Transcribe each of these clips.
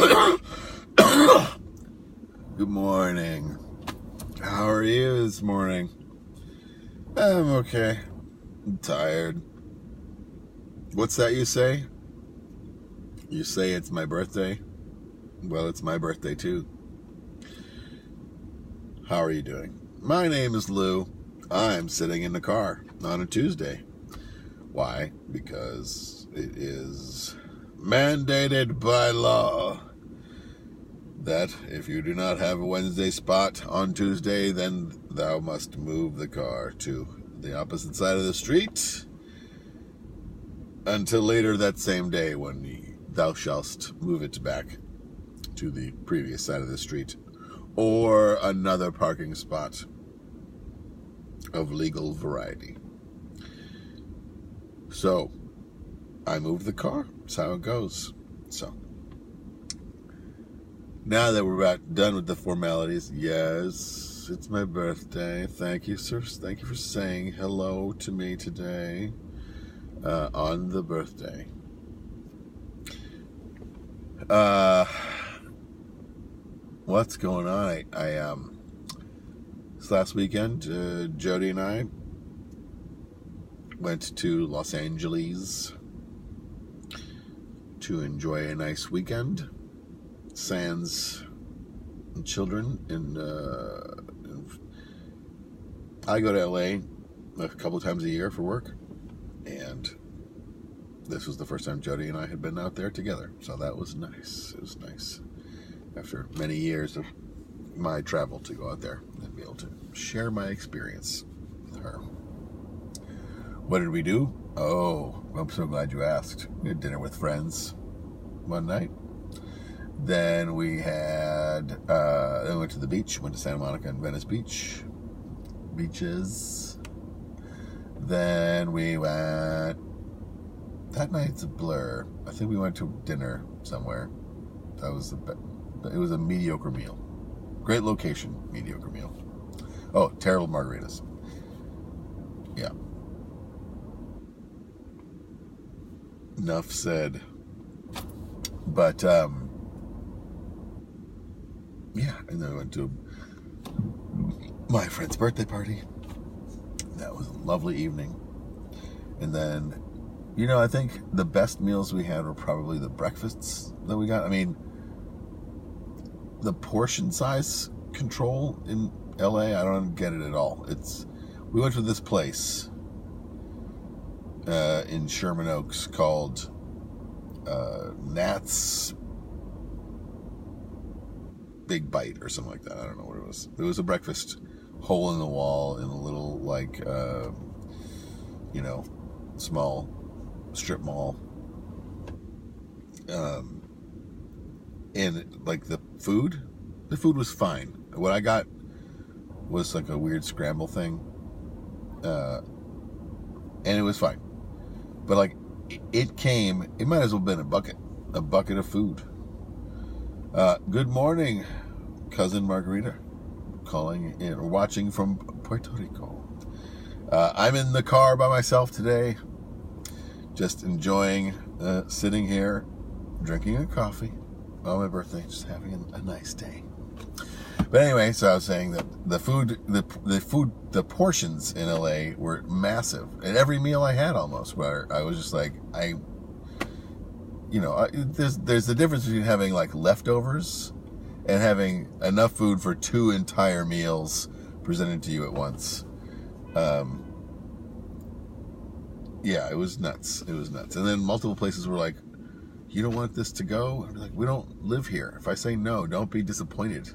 Good morning. How are you this morning? I'm okay. I'm tired. What's that you say? You say it's my birthday? Well, it's my birthday too. How are you doing? My name is Lou. I'm sitting in the car on a Tuesday. Why? Because it is mandated by law that if you do not have a Wednesday spot on Tuesday, then thou must move the car to the opposite side of the street until later that same day when thou shalt move it back to the previous side of the street or another parking spot of legal variety. So, I moved the car. That's how it goes. So, now that we're about done with the formalities, yes, it's my birthday. Thank you, sir. Thank you for saying hello to me today on the birthday. What's going on? This last weekend, Jody and I went to Los Angeles to enjoy a nice weekend. Sans children, and I go to LA a couple times a year for work, and this was the first time Jody and I had been out there together, so that was nice. It was nice after many years of my travel to go out there and be able to share my experience with her. What did we do? Oh, I'm so glad you asked. We had dinner with friends one night. Then we went to the beach, went to Santa Monica and Venice Beach. Beaches. Then we went, that night's a blur. I think we went to dinner somewhere. It was a mediocre meal. Great location, mediocre meal. Oh, terrible margaritas. Yeah. Enough said. But, yeah, and then I went to my friend's birthday party. That was a lovely evening. And then, I think the best meals we had were probably the breakfasts that we got. I mean, the portion size control in LA, I don't get it at all. We went to this place in Sherman Oaks called Nat's Big Bite or something like that. I don't know what it was. It was a breakfast hole in the wall in a little small strip mall. And the food was fine. What I got was like a weird scramble thing. And it was fine. But it might as well have been a bucket of food. Good morning, cousin Margarita, calling in or watching from Puerto Rico. I'm in the car by myself today, just enjoying sitting here, drinking a coffee on my birthday, just having a nice day. But anyway, so I was saying that the portions in LA were massive, and every meal I had almost, where I was just like, there's the difference between having leftovers and having enough food for 2 entire meals presented to you at once. Yeah, it was nuts. It was nuts. And then multiple places were like, you don't want this to go? I'm like, we don't live here. If I say no, don't be disappointed.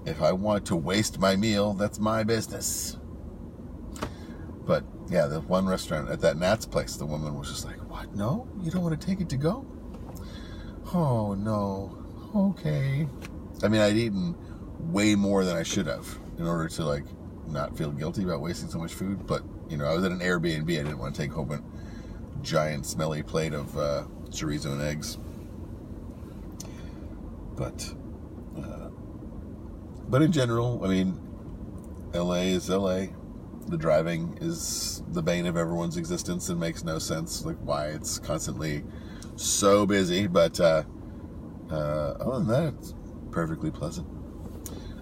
If I want to waste my meal, that's my business. But yeah, the one restaurant at that Nat's place, the woman was just like, what? No? You don't want to take it to go? Oh, no. Okay. I mean, I'd eaten way more than I should have in order to not feel guilty about wasting so much food. But, I was at an Airbnb. I didn't want to take home a giant smelly plate of chorizo and eggs. But in general, I mean, LA is LA. The driving is the bane of everyone's existence and makes no sense, why it's constantly so busy, but other than that, it's perfectly pleasant.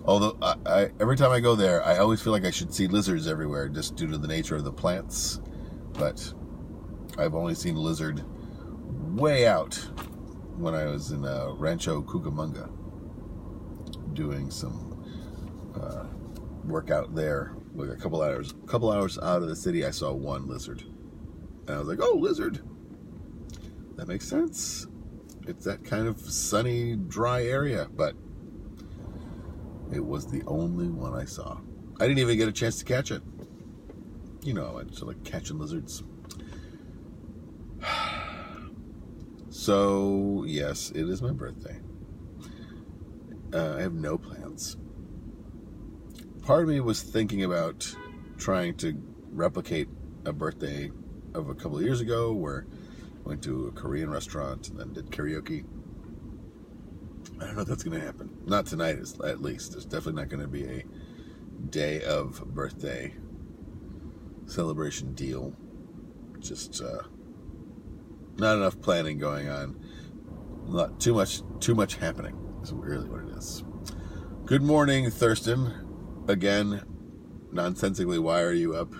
Although I every time I go there, I always feel like I should see lizards everywhere just due to the nature of the plants. But I've only seen a lizard way out when I was in Rancho Cucamonga doing some workout there. Like a couple hours out of the city, I saw one lizard, and I was like, "Oh, lizard! That makes sense. It's that kind of sunny, dry area." But it was the only one I saw. I didn't even get a chance to catch it. You know, I just like catching lizards. So, yes, it is my birthday. I have no plans. Part of me was thinking about trying to replicate a birthday of a couple of years ago where I went to a Korean restaurant and then did karaoke. I don't know if that's going to happen. Not tonight, at least. There's definitely not going to be a day of birthday celebration deal. Just not enough planning going on. Not too much happening. Is really what it is. Good morning, Thurston. Again, nonsensically, why are you up?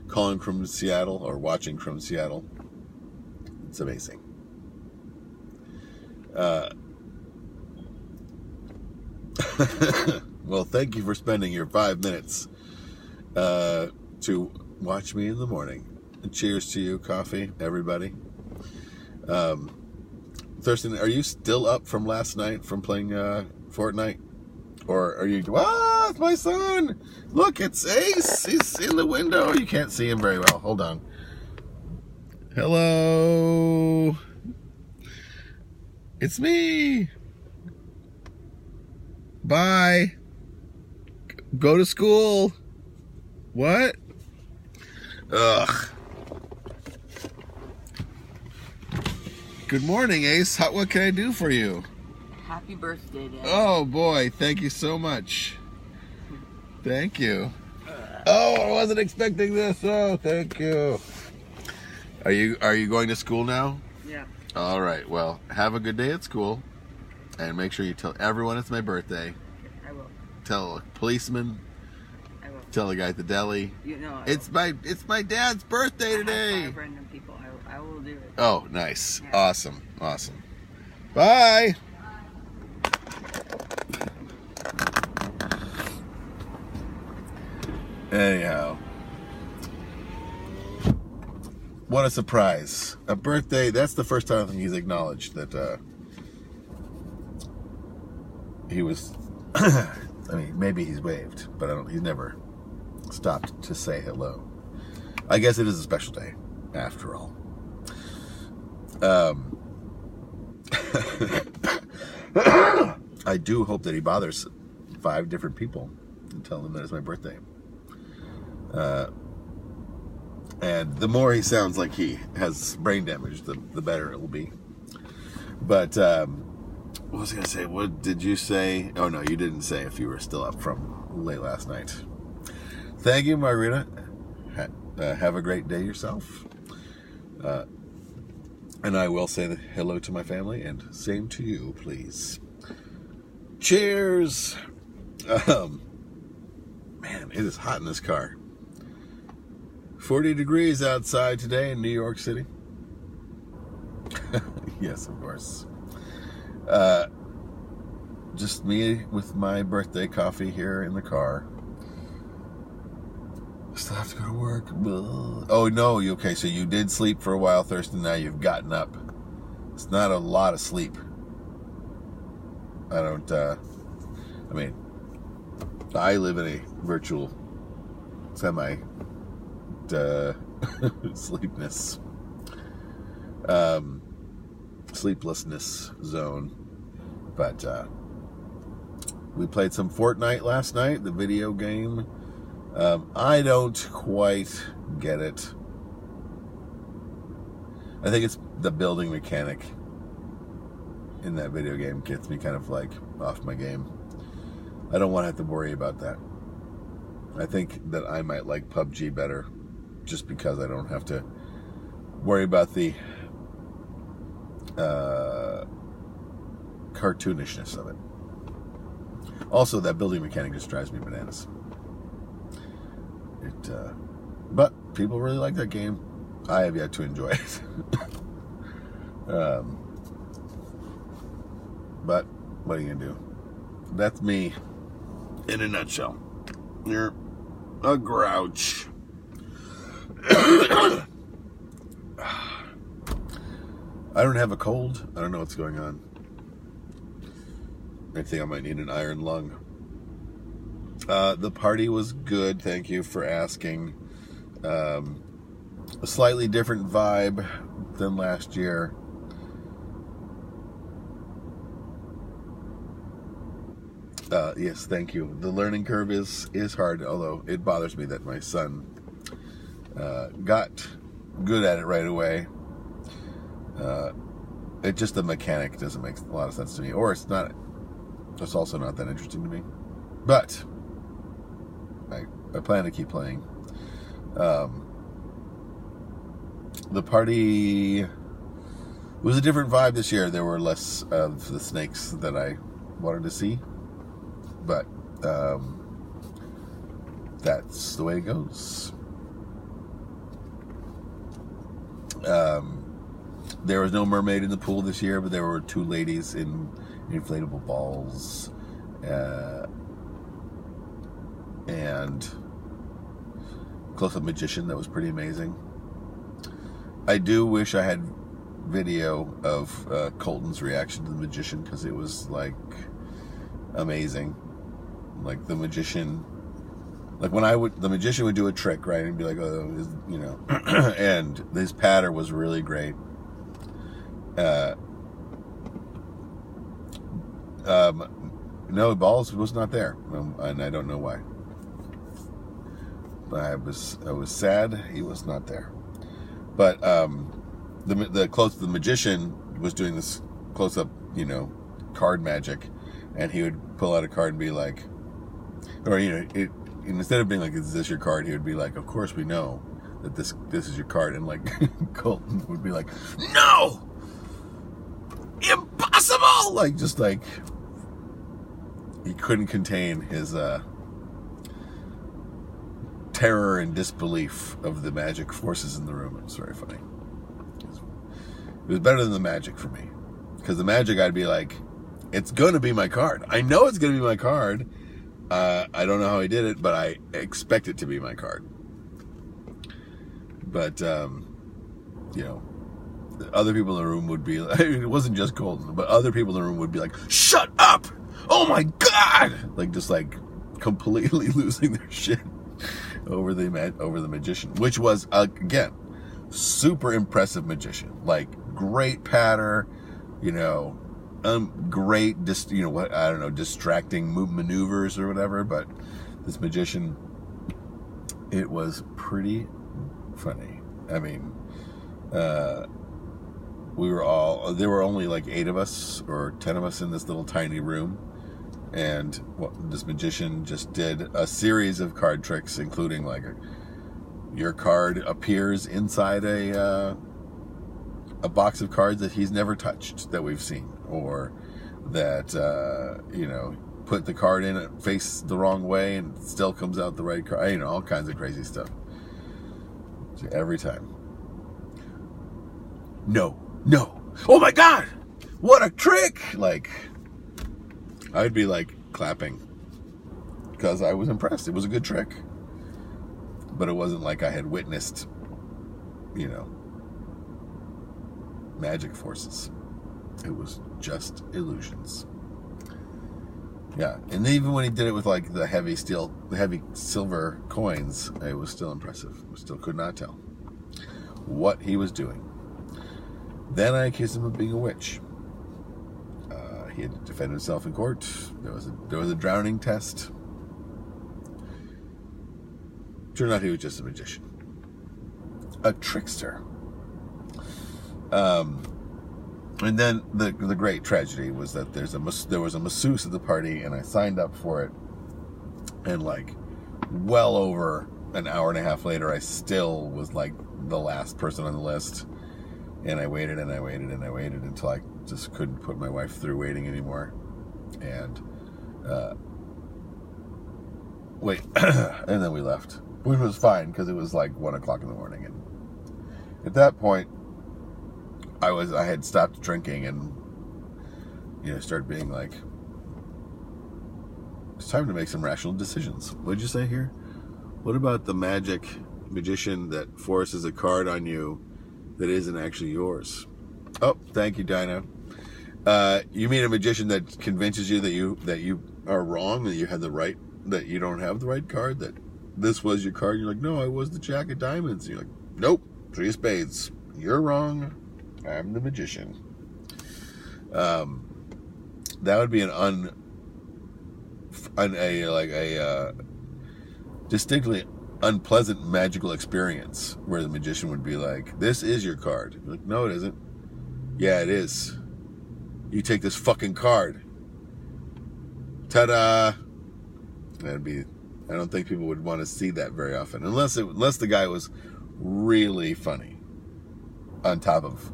Calling from Seattle or watching from Seattle. It's amazing. Well, thank you for spending your 5 minutes to watch me in the morning. And cheers to you, coffee, everybody. Thurston, are you still up from last night from playing Fortnite? Or are you... Ah, it's my son! Look, it's Ace! He's in the window. You can't see him very well. Hold on. Hello! It's me! Bye. Go to school. What? Ugh. Good morning, Ace. What can I do for you? Happy birthday, Dad. Oh boy, thank you so much. Thank you. Oh, I wasn't expecting this. Oh, thank you. Are you going to school now? Yeah. All right. Well, have a good day at school. And make sure you tell everyone it's my birthday. I will. Tell a policeman. I will. Tell the guy at the deli. You know. It's my dad's birthday today. I have 5 random people. I will do it. Oh, nice. Yeah. Awesome. Bye. Anyhow. What a surprise. A birthday, that's the first time I think he's acknowledged that he was, I mean, maybe he's waved, but he's never stopped to say hello. I guess it is a special day, after all. I do hope that he bothers 5 different people and tell them that it's my birthday. And the more he sounds like he has brain damage, the better it will be. But, what was I going to say? What did you say? Oh, no, you didn't say if you were still up from late last night. Thank you, Margarita. Have a great day yourself. And I will say hello to my family, and same to you, please. Cheers! Man, it is hot in this car. 40 degrees outside today in New York City. Yes, of course. Just me with my birthday coffee here in the car. Still have to go to work. Oh, no. Okay, so you did sleep for a while, Thurston. Now you've gotten up. It's not a lot of sleep. I mean, I live in a virtual sleeplessness zone. But we played some Fortnite last night, the video game. I don't quite get it. I think it's the building mechanic in that video game gets me kind of like off my game. I don't want to have to worry about that. I think that I might like PUBG better just because I don't have to worry about the cartoonishness of it. Also, that building mechanic just drives me bananas. But people really like that game. I have yet to enjoy it. But what are you gonna do? That's me in a nutshell. You're a grouch. I don't have a cold. I don't know what's going on. I think I might need an iron lung. The party was good. Thank you for asking. A slightly different vibe than last year. Yes, thank you. The learning curve is hard, although it bothers me that my son got good at it right away. It just, the mechanic doesn't make a lot of sense to me, or it's also not that interesting to me. But I plan to keep playing. The party was a different vibe this year. There were less of the snakes that I wanted to see, but that's the way it goes. There was no mermaid in the pool this year, but there were 2 ladies in inflatable balls, and close-up magician that was pretty amazing. I do wish I had video of Colton's reaction to the magician, because it was like amazing. Like the magician, like when the magician would do a trick, right, and be like, oh, you know, and his patter was really great. No, balls was not there, and I don't know why. I was sad he was not there. But the magician was doing this close up, you know, card magic, and he would pull out a card and be like, or you know, instead of being like, "Is this your card?" he would be like, "Of course we know that this is your card," and like Colton would be like, "No, impossible!" Like just like he couldn't contain his terror and disbelief of the magic forces in the room. It was very funny. It was better than the magic for me, because the magic I'd be like, it's going to be my card. I know it's going to be my card. I don't know how he did it, but I expect it to be my card. But you know, other people in the room would be like, it wasn't just Colton, but other people in the room would be like, shut up, oh my god, like just like completely losing their shit over the magician, which was again super impressive magician, like great patter, you know, great you know what, I don't know, distracting maneuvers or whatever. But this magician, it was pretty funny. I mean, there were only like 8 of us or 10 of us in this little tiny room. And this magician just did a series of card tricks, including like your card appears inside a box of cards that he's never touched that we've seen, or that you know, put the card in it face the wrong way and it still comes out the right card. You know, all kinds of crazy stuff. So every time. No, oh my god, what a trick! Like, I'd be like clapping because I was impressed. It was a good trick, but it wasn't like I had witnessed, you know, magic forces. It was just illusions. Yeah, and even when he did it with like the heavy silver coins, it was still impressive. I still could not tell what he was doing. Then I accused him of being a witch. He had to defend himself in court. There was a drowning test. Turned out he was just a magician, a trickster. And then the great tragedy was that there was a masseuse at the party, and I signed up for it, and like well over an hour and a half later, I still was like the last person on the list. And I waited and I waited and I waited until I just couldn't put my wife through waiting anymore. And wait, and then we left, which was fine because it was like 1 o'clock in the morning. And at that point, I had stopped drinking and, started being like, it's time to make some rational decisions. What'd you say here? What about the magician that forces a card on you that isn't actually yours? Oh, thank you, Dinah. You mean a magician that convinces you that you are wrong, that you had the right, that you don't have the right card, that this was your card? You're like, no, I was the Jack of Diamonds. And you're like, nope, 3 of Spades. You're wrong. I'm the magician. That would be a distinctly unpleasant magical experience where the magician would be like, this is your card. You're like, no, it isn't. Yeah, it is. You take this fucking card. Ta-da! I don't think people would want to see that very often, unless the guy was really funny, on top of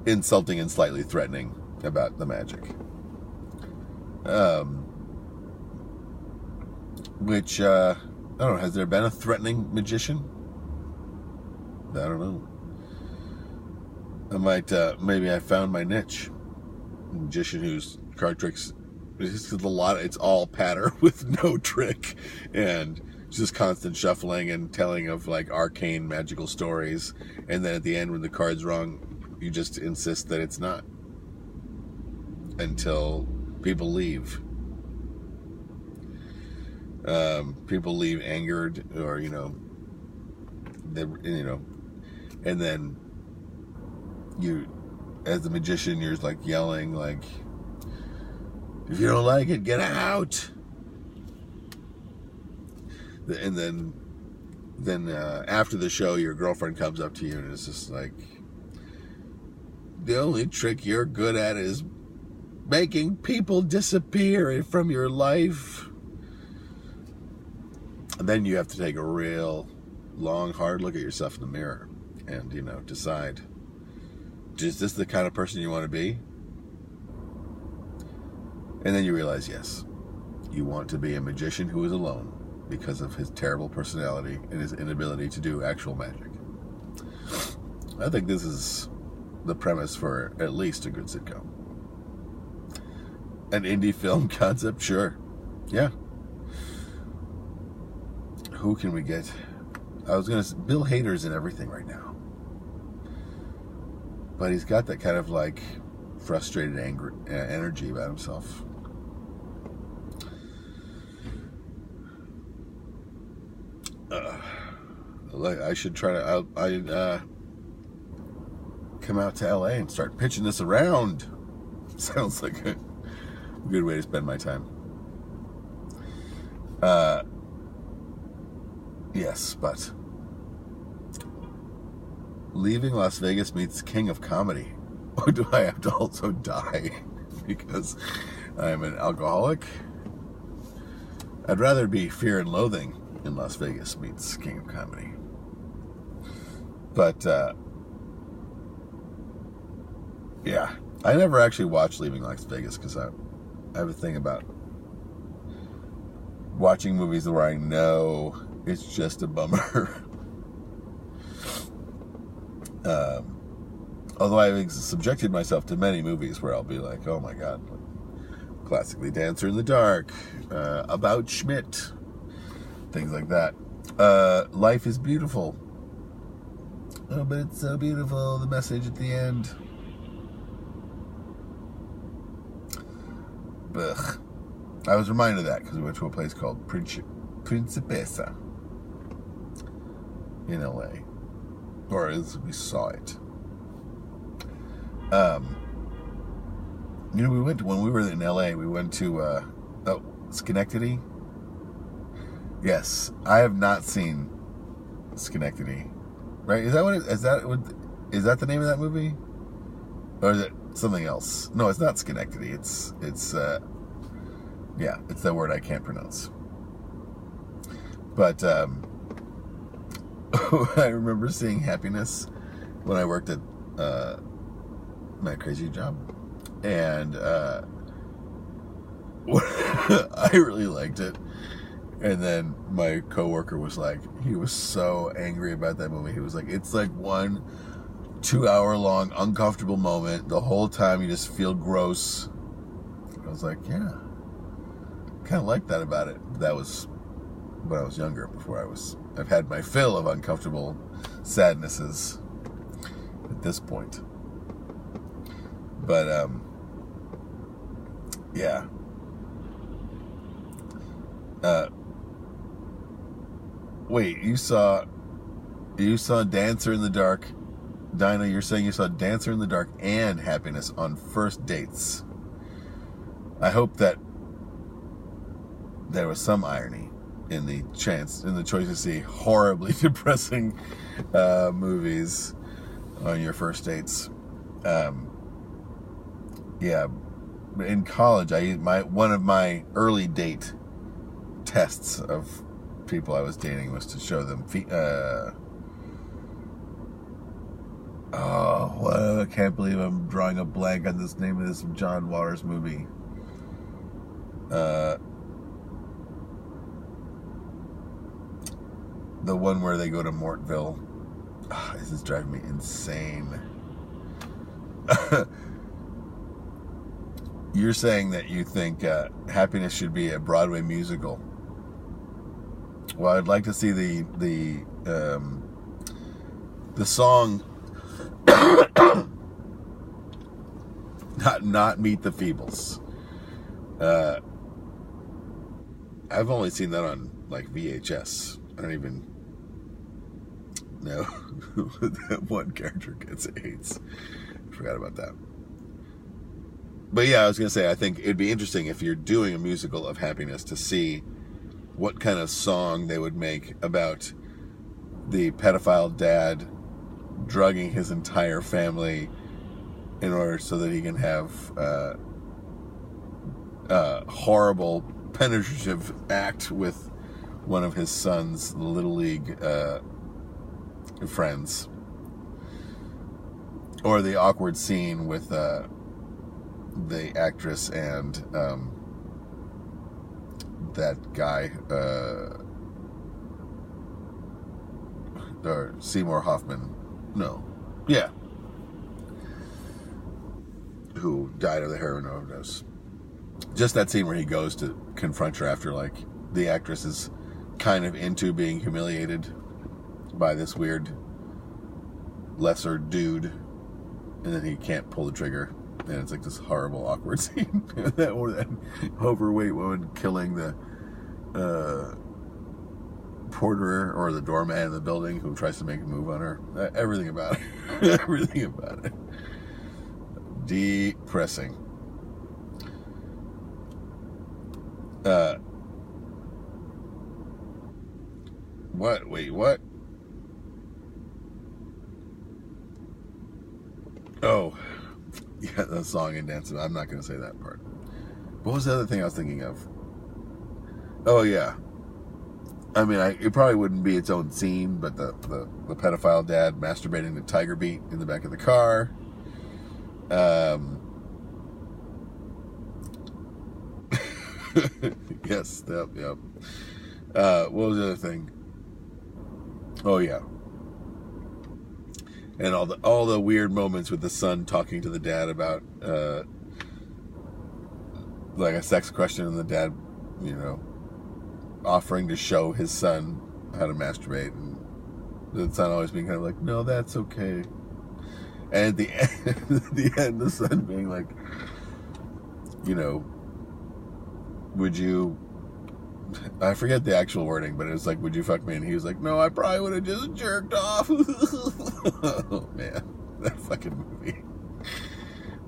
insulting and slightly threatening about the magic. Which, I don't know, has there been a threatening magician? I don't know. I might, maybe I found my niche. A magician whose card tricks, it's all patter with no trick, and just constant shuffling and telling of like arcane magical stories, and then at the end when the card's wrong, you just insist that it's not. Until people leave. People leave angered, or and then you, as the magician, you're like yelling, like, if you don't like it, get out. And then after the show, your girlfriend comes up to you and is just like, the only trick you're good at is making people disappear from your life. And then you have to take a real long, hard look at yourself in the mirror and, decide, is this the kind of person you want to be? And then you realize, yes, you want to be a magician who is alone because of his terrible personality and his inability to do actual magic. I think this is the premise for at least a good sitcom. An indie film concept, sure. Yeah. Who can we get? Bill Hader's in everything right now. But he's got that kind of like frustrated energy about himself. I should try to come out to LA and start pitching this around. Sounds like a good way to spend my time. Yes, but leaving Las Vegas meets King of Comedy. Or do I have to also die because I'm an alcoholic? I'd rather be Fear and Loathing in Las Vegas meets King of Comedy. But, yeah. I never actually watched Leaving Las Vegas because I have a thing about watching movies where I know it's just a bummer. Although I've subjected myself to many movies where I'll be like, oh my god, classically Dancer in the Dark, About Schmidt, things like that. Life is Beautiful. Oh, but it's so beautiful, the message at the end. Ugh. I was reminded of that because we went to a place called Principessa in LA, or as we saw it. When we were in LA, we went to Schenectady. Yes, I have not seen Schenectady. Right? Is that the name of that movie, or is it something else? No, it's not Schenectady. It's the word I can't pronounce. But I remember seeing Happiness when I worked at Matt Crazy job. And I really liked it. And then my coworker was like, he was so angry about that movie. He was like, it's like 1 2-hour-long uncomfortable moment. The whole time you just feel gross. I was like, yeah, kind of like that about it. That was when I was younger. I've had my fill of uncomfortable sadnesses at this point. But yeah. Wait, you saw Dancer in the Dark. Dinah, you're saying you saw Dancer in the Dark and Happiness on first dates. I hope that there was some irony in the choice to see horribly depressing movies on your first dates. Yeah, in college, one of my early date tests of people I was dating was to show them I can't believe I'm drawing a blank on this name of this John Waters movie. The one where they go to Mortville. This is driving me insane. You're saying that you think Happiness should be a Broadway musical. Well, I'd like to see the song not Meet the Feebles. I've only seen that on like VHS. I don't even know who that one character gets AIDS. I forgot about that. But yeah, I was going to say, I think it'd be interesting if you're doing a musical of Happiness to see what kind of song they would make about the pedophile dad drugging his entire family in order so that he can have a horrible penetrative act with one of his son's Little League friends. Or the awkward scene with the actress and that guy, or Seymour Hoffman. No. Yeah. Who died of the heroin overdose. Just that scene where he goes to confront her after, like, the actress is kind of into being humiliated by this weird lesser dude, and then he can't pull the trigger. And it's like this horrible, awkward scene. that overweight woman killing the porter or the doorman in the building who tries to make a move on her. Everything about it. Everything about it. Depressing. What? Wait, what? Oh. Yeah, the song and dance. I'm not going to say that part. What was the other thing I was thinking of? Oh, yeah. I mean, it probably wouldn't be its own scene, but the pedophile dad masturbating to Tiger Beat in the back of the car. Yes, yep. What was the other thing? Oh, yeah. And all the weird moments with the son talking to the dad about like a sex question, and the dad, offering to show his son how to masturbate, and the son always being kind of like, no, that's okay. And at the end, the son being like, would you, I forget the actual wording, but it was like, would you fuck me? And he was like, no, I probably would have just jerked off. Oh, man. That fucking movie.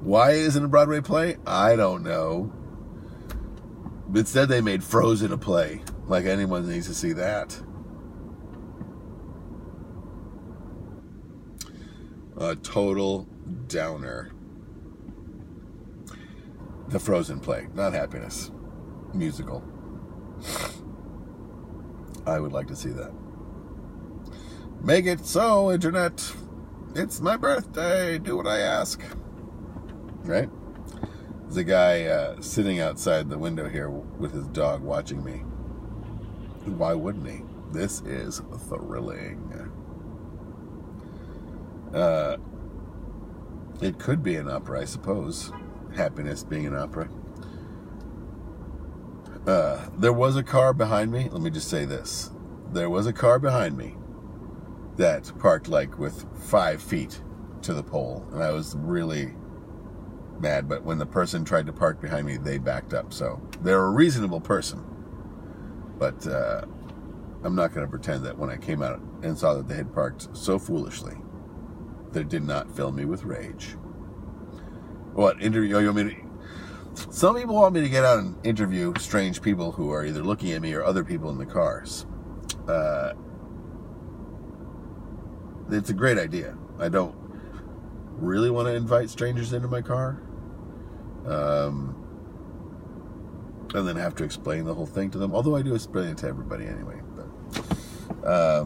Why isn't a Broadway play? I don't know. Instead, they made Frozen a play. Like, anyone needs to see that. A total downer. The Frozen play, not Happiness. Musical. I would like to see that. Make it so, Internet. It's my birthday. Do what I ask. Right? There's a guy sitting outside the window here with his dog watching me. Why wouldn't he? This is thrilling. It could be an opera, I suppose. Happiness being an opera. There was a car behind me. Let me just say this. There was a car behind me that parked like with 5 feet to the pole. And I was really mad. But when the person tried to park behind me, they backed up. So they're a reasonable person. But I'm not going to pretend that when I came out and saw that they had parked so foolishly, that it did not fill me with rage. What, interview? You want me to... Some people want me to get out and interview strange people who are either looking at me or other people in the cars. It's a great idea. I don't really want to invite strangers into my car. And then have to explain the whole thing to them. Although I do explain it to everybody anyway. But,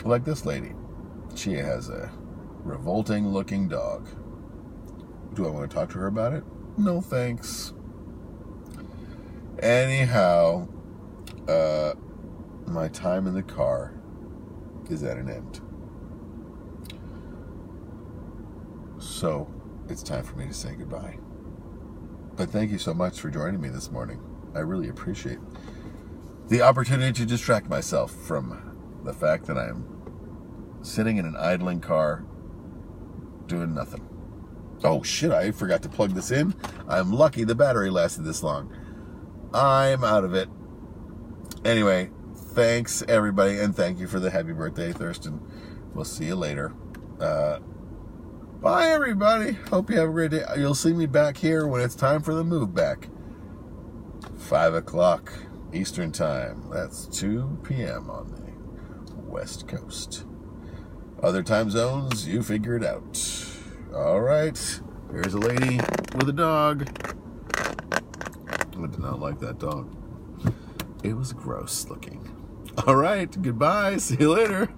like this lady. She has a revolting looking dog. Do I want to talk to her about it? No thanks. Anyhow, my time in the car is at an end. So, it's time for me to say goodbye. But thank you so much for joining me this morning. I really appreciate the opportunity to distract myself from the fact that I'm sitting in an idling car doing nothing. Oh shit, I forgot to plug this in. I'm lucky the battery lasted this long. I'm out of it. Anyway, thanks everybody, and thank you for the happy birthday, Thurston. We'll see you later. Bye everybody. Hope you have a great day. You'll see me back here when it's time for the move back. 5 o'clock Eastern time. That's 2 p.m. on the West Coast. Other time zones, you figure it out. All right. Here's a lady with a dog. I did not like that dog. It was gross looking. All right. Goodbye. See you later.